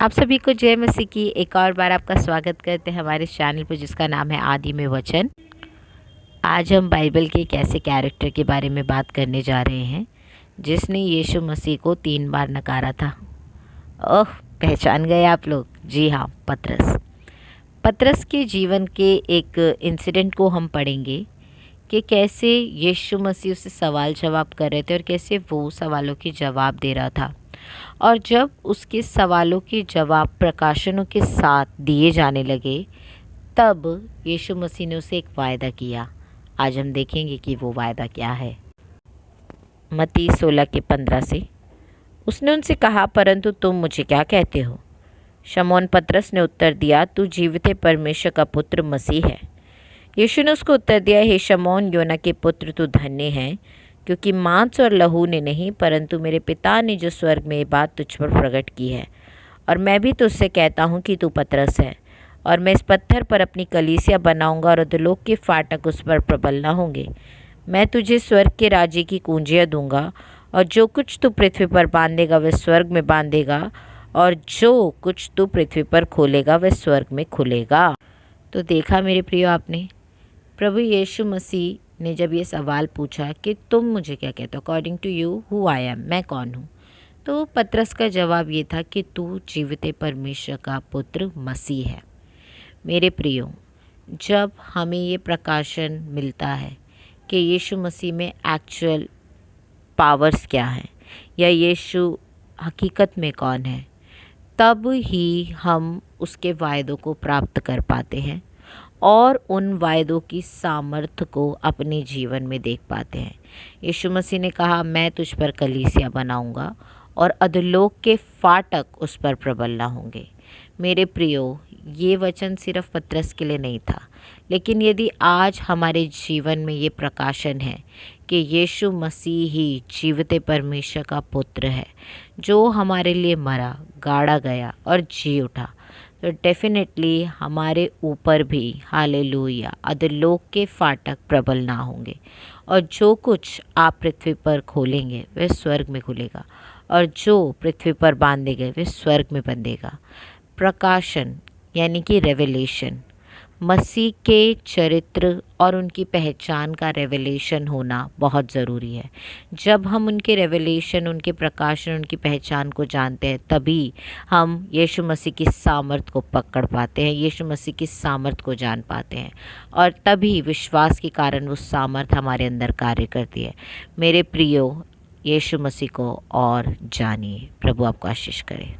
आप सभी को जय मसीह की एक और बार आपका स्वागत करते हैं हमारे चैनल पर, जिसका नाम है आदि में वचन। आज हम बाइबल के एक ऐसे कैरेक्टर के बारे में बात करने जा रहे हैं जिसने यीशु मसीह को 3 बार नकारा था। ओह, पहचान गए आप लोग? जी हाँ, पतरस। पतरस के जीवन के एक इंसिडेंट को हम पढ़ेंगे कि कैसे यीशु मसीह उससे सवाल जवाब कर रहे थे और कैसे वो सवालों के जवाब दे रहा था। और जब उसके सवालों के जवाब प्रकाशनों के साथ दिए जाने लगे, तब यीशु मसीह ने उसे एक वायदा किया। आज हम देखेंगे कि वो वायदा क्या है। मत्ती 16:15 से उसने उनसे कहा, परंतु तुम मुझे क्या कहते हो? शमौन पतरस ने उत्तर दिया, तू जीवित परमेश्वर का पुत्र मसीह है। यीशु ने उसको उत्तर दिया, हे शमौन योना के पुत्र, तू धन्य है, क्योंकि मांस और लहू ने नहीं, परंतु मेरे पिता ने जो स्वर्ग में ये बात तुझ पर प्रकट की है। और मैं भी तुझसे कहता हूँ कि तू पतरस है, और मैं इस पत्थर पर अपनी कलीसिया बनाऊंगा, और अधोलोक के फाटक उस पर प्रबल न होंगे। मैं तुझे स्वर्ग के राज्य की कुंजियाँ दूंगा, और जो कुछ तू पृथ्वी पर बांधेगा वह स्वर्ग में बांधेगा, और जो कुछ तू पृथ्वी पर खोलेगा वह स्वर्ग में खुलेगा। तो देखा मेरे प्रियो आपने, प्रभु यीशु मसीह ने जब ये सवाल पूछा कि तुम मुझे क्या कहते हो, according to you who I am, मैं कौन हूँ, तो पतरस का जवाब ये था कि तू जीवित परमेश्वर का पुत्र मसीह है। मेरे प्रियो, जब हमें ये प्रकाशन मिलता है कि यीशु मसीह में एक्चुअल पावर्स क्या हैं या यीशु हकीकत में कौन है, तब ही हम उसके वायदों को प्राप्त कर पाते हैं और उन वायदों की सामर्थ्य को अपने जीवन में देख पाते हैं। यीशु मसीह ने कहा, मैं तुझ पर कलीसिया बनाऊंगा और अधोलोक के फाटक उस पर प्रबल न होंगे। मेरे प्रियो, ये वचन सिर्फ पतरस के लिए नहीं था, लेकिन यदि आज हमारे जीवन में ये प्रकाशन है कि यीशु मसीह ही जीवित परमेश्वर का पुत्र है, जो हमारे लिए मरा, गाड़ा गया और जी उठा, तो डेफिनेटली हमारे ऊपर भी हालेलुया अधोलोक के फाटक प्रबल ना होंगे, और जो कुछ आप पृथ्वी पर खोलेंगे वह स्वर्ग में खुलेगा, और जो पृथ्वी पर बांधेंगे वह स्वर्ग में बंधेगा। प्रकाशन यानी कि रेवलेशन, मसीह के चरित्र और उनकी पहचान का रेवलेशन होना बहुत ज़रूरी है। जब हम उनके रेवलेशन, उनके प्रकाशन, उनकी पहचान को जानते हैं, तभी हम यीशु मसीह की सामर्थ को पकड़ पाते हैं, यीशु मसीह की सामर्थ को जान पाते हैं, और तभी विश्वास के कारण वो सामर्थ हमारे अंदर कार्य करती है। मेरे प्रियो, यीशु मसीह को और जानिए। प्रभु आपको आशीष करे।